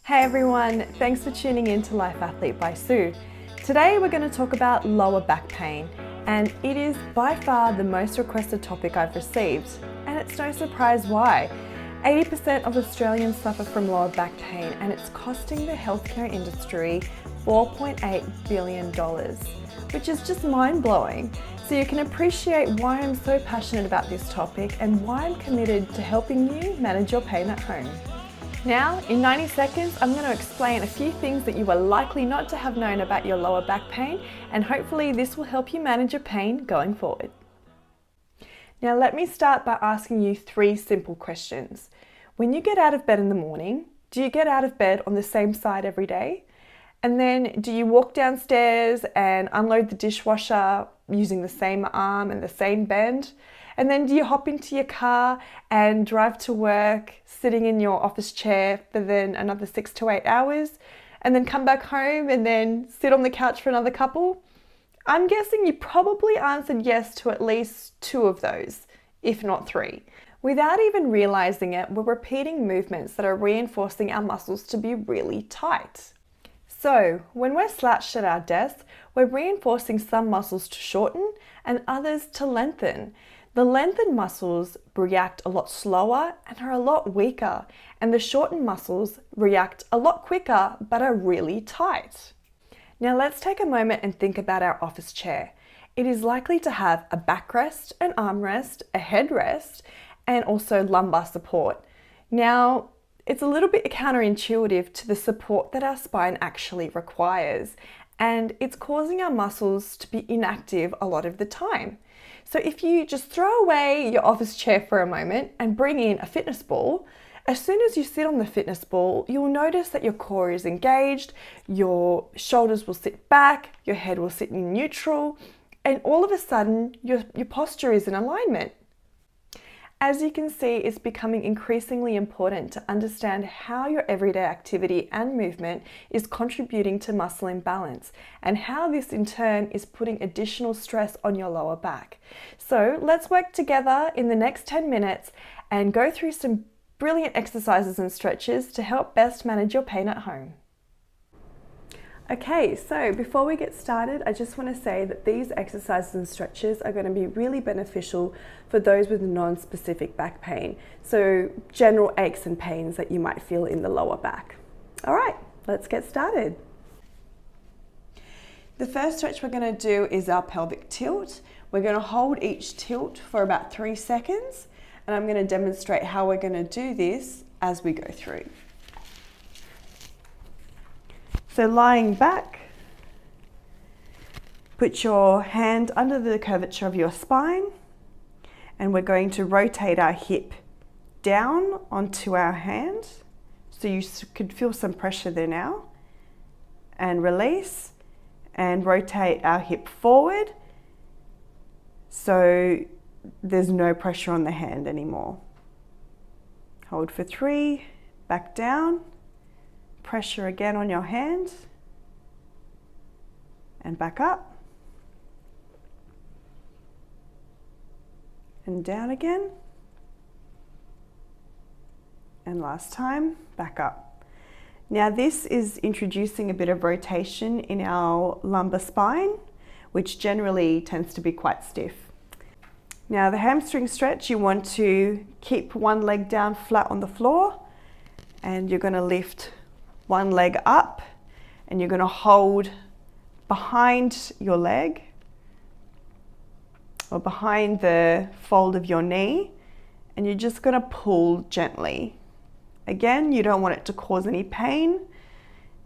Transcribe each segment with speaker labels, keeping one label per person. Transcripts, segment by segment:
Speaker 1: Hey everyone, thanks for tuning in to Life Athlete by Sue. Today we're going to talk about lower back pain, and it is by far the most requested topic I've received, and it's no surprise why. 80% of Australians suffer from lower back pain, and it's costing the healthcare industry $4.8 billion, which is just mind-blowing. So you can appreciate why I'm so passionate about this topic and why I'm committed to helping you manage your pain at home. Now, in 90 seconds, I'm going to explain a few things that you are likely not to have known about your lower back pain, and hopefully this will help you manage your pain going forward. Now, let me start by asking you 3 simple questions. When you get out of bed in the morning, do you get out of bed on the same side every day? And then do you walk downstairs and unload the dishwasher using the same arm and the same bend? And then do you hop into your car and drive to work sitting in your office chair for then another 6 to 8 hours, and then come back home and then sit on the couch for another couple? I'm guessing you probably answered yes to at least 2 of those, if not 3. Without even realizing it, we're repeating movements that are reinforcing our muscles to be really tight. So, when we're slouched at our desk, we're reinforcing some muscles to shorten and others to lengthen. The lengthened muscles react a lot slower and are a lot weaker, and the shortened muscles react a lot quicker but are really tight. Now let's take a moment and think about our office chair. It is likely to have a backrest, an armrest, a headrest, and also lumbar support. Now, it's a little bit counterintuitive to the support that our spine actually requires, and it's causing our muscles to be inactive a lot of the time. So if you just throw away your office chair for a moment and bring in a fitness ball, as soon as you sit on the fitness ball, you'll notice that your core is engaged, your shoulders will sit back, your head will sit in neutral, and all of a sudden your posture is in alignment. As you can see, it's becoming increasingly important to understand how your everyday activity and movement is contributing to muscle imbalance, and how this in turn is putting additional stress on your lower back. So let's work together in the next 10 minutes and go through some brilliant exercises and stretches to help best manage your pain at home. Okay, so before we get started, I just want to say that these exercises and stretches are going to be really beneficial for those with non-specific back pain, so general aches and pains that you might feel in the lower back. All right, let's get started. The first stretch we're going to do is our pelvic tilt. We're going to hold each tilt for about 3 seconds, and I'm going to demonstrate how we're going to do this as we go through. So lying back, put your hand under the curvature of your spine, and we're going to rotate our hip down onto our hand. So you could feel some pressure there now. And release, and rotate our hip forward so there's no pressure on the hand anymore. Hold for 3, back down. Pressure again on your hand, and back up, and down again, and last time, back up. Now this is introducing a bit of rotation in our lumbar spine, which generally tends to be quite stiff. Now the hamstring stretch, you want to keep one leg down flat on the floor, and you're going to lift one leg up, and you're going to hold behind your leg or behind the fold of your knee, and you're just going to pull gently. Again, you don't want it to cause any pain.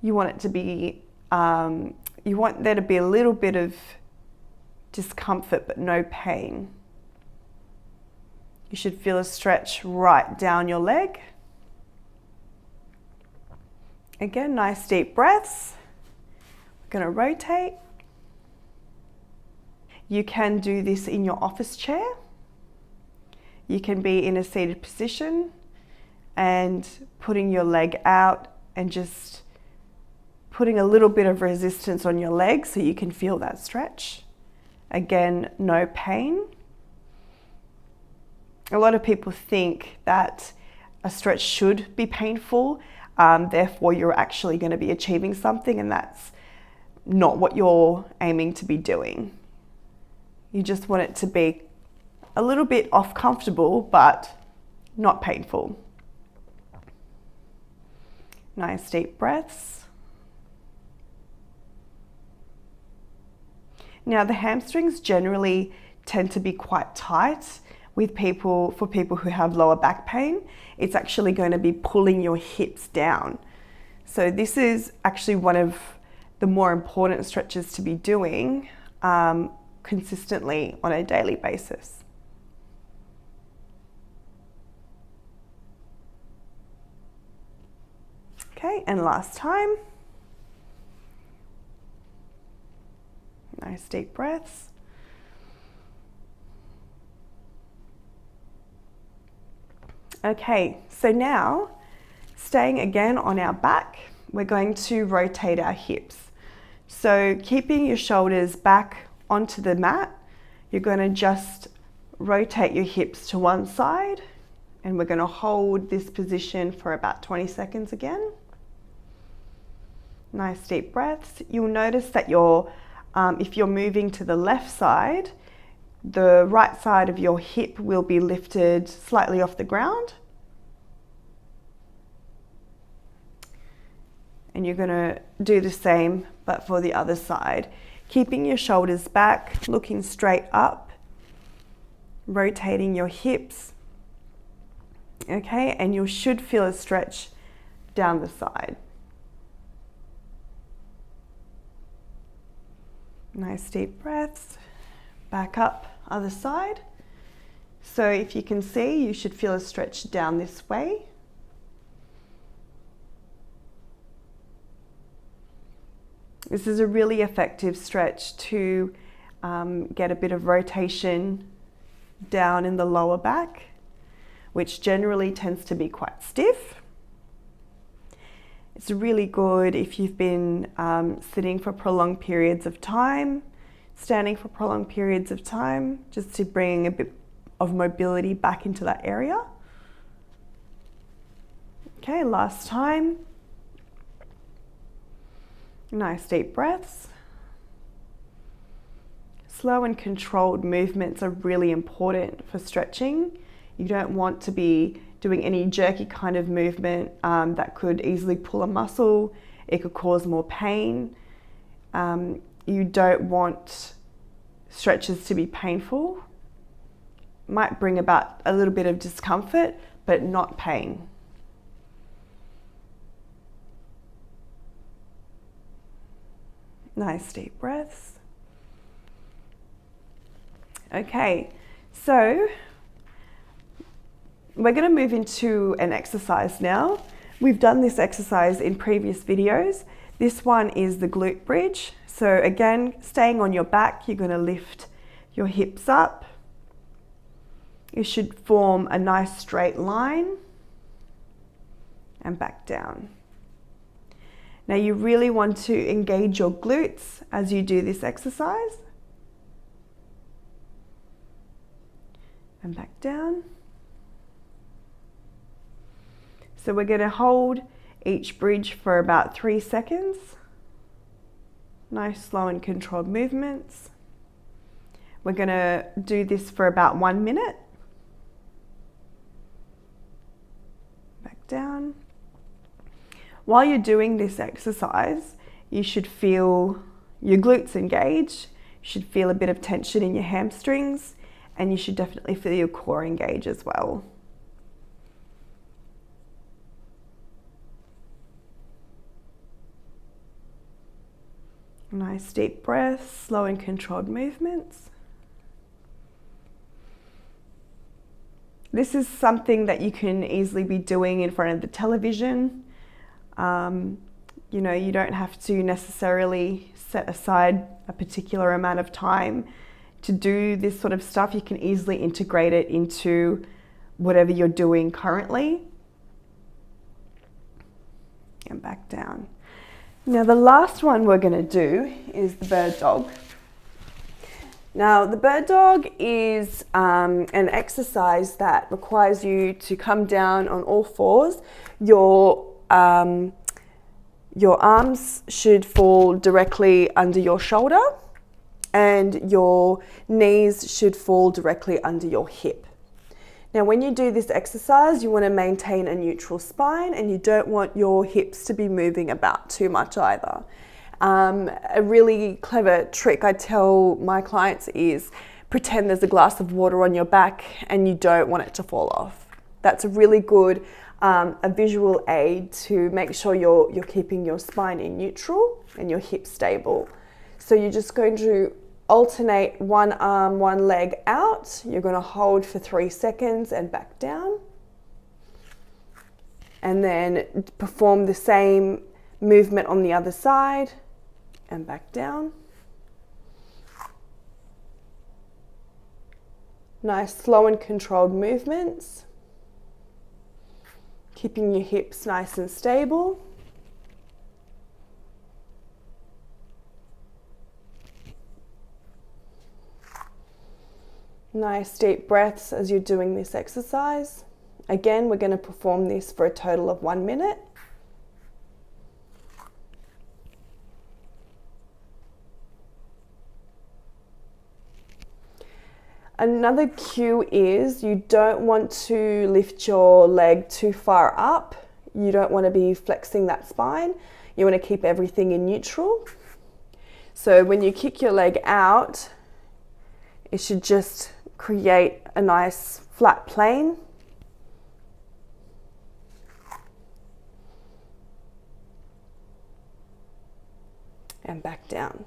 Speaker 1: You want it to be, you want there to be a little bit of discomfort but no pain. You should feel a stretch right down your leg. Again, nice deep breaths. We're going to rotate. You can do this in your office chair. You can be in a seated position and putting your leg out and just putting a little bit of resistance on your leg so you can feel that stretch. Again, no pain. A lot of people think that a stretch should be painful. therefore you're actually going to be achieving something, and that's not what you're aiming to be doing. You just want it to be a little bit off comfortable, but not painful. Nice deep breaths. Now the hamstrings generally tend to be quite tight for people who have lower back pain. It's actually going to be pulling your hips down. So this is actually one of the more important stretches to be doing consistently on a daily basis. Okay, and last time. Nice deep breaths. Okay, so now, staying again on our back, we're going to rotate our hips. So keeping your shoulders back onto the mat, you're going to just rotate your hips to one side, and we're going to hold this position for about 20 seconds again. Nice deep breaths. You'll notice that if you're moving to the left side, the right side of your hip will be lifted slightly off the ground. And you're going to do the same, but for the other side. Keeping your shoulders back, looking straight up, rotating your hips. Okay, and you should feel a stretch down the side. Nice deep breaths. Back up, other side. So if you can see, you should feel a stretch down this way. This is a really effective stretch to get a bit of rotation down in the lower back, which generally tends to be quite stiff. It's really good if you've been sitting for prolonged periods of time, standing for prolonged periods of time, just to bring a bit of mobility back into that area. Okay, last time. Nice deep breaths. Slow and controlled movements are really important for stretching. You don't want to be doing any jerky kind of movement that could easily pull a muscle. It could cause more pain. You don't want stretches to be painful. Might bring about a little bit of discomfort, but not pain. Nice deep breaths. Okay, so we're going to move into an exercise now. We've done this exercise in previous videos. This one is the glute bridge. So again, staying on your back, you're going to lift your hips up. You should form a nice straight line and back down. Now you really want to engage your glutes as you do this exercise. And back down. So we're going to hold each bridge for about 3 seconds. Nice slow and controlled movements. We're going to do this for about 1 minute. Back down. While you're doing this exercise, you should feel your glutes engage. You should feel a bit of tension in your hamstrings, and you should definitely feel your core engage as well. Nice deep breaths, slow and controlled movements. This is something that you can easily be doing in front of the television. You know, you don't have to necessarily set aside a particular amount of time to do this sort of stuff. You can easily integrate it into whatever you're doing currently. And back down. Now the last one we're going to do is the bird dog. Now the bird dog is an exercise that requires you to come down on all fours. Your arms should fall directly under your shoulder and your knees should fall directly under your hip. Now, when you do this exercise, you want to maintain a neutral spine and you don't want your hips to be moving about too much either. A really clever trick I tell my clients is pretend there's a glass of water on your back and you don't want it to fall off. That's a really good a visual aid to make sure you're keeping your spine in neutral and your hips stable. So you're just going to alternate one arm, one leg out. You're going to hold for 3 seconds and back down. And then perform the same movement on the other side and back down. Nice slow and controlled movements. Keeping your hips nice and stable. Nice deep breaths as you're doing this exercise. Again, we're going to perform this for a total of 1 minute. Another cue is you don't want to lift your leg too far up. You don't want to be flexing that spine. You want to keep everything in neutral. So when you kick your leg out, it should just create a nice flat plane. And back down.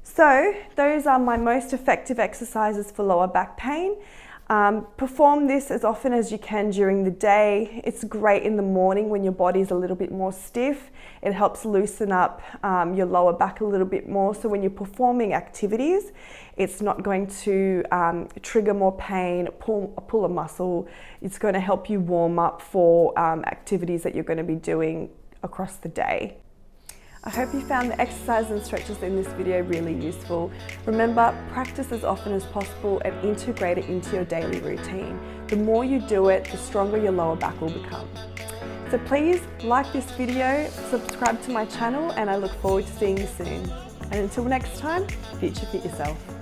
Speaker 1: So those are my most effective exercises for lower back pain. Perform this as often as you can during the day. It's great in the morning when your body's a little bit more stiff. It helps loosen up your lower back a little bit more. So when you're performing activities, it's not going to trigger more pain, pull a muscle. It's going to help you warm up for activities that you're going to be doing across the day. I hope you found the exercises and stretches in this video really useful. Remember, practice as often as possible and integrate it into your daily routine. The more you do it, the stronger your lower back will become. So please like this video, subscribe to my channel, and I look forward to seeing you soon. And until next time, future fit yourself.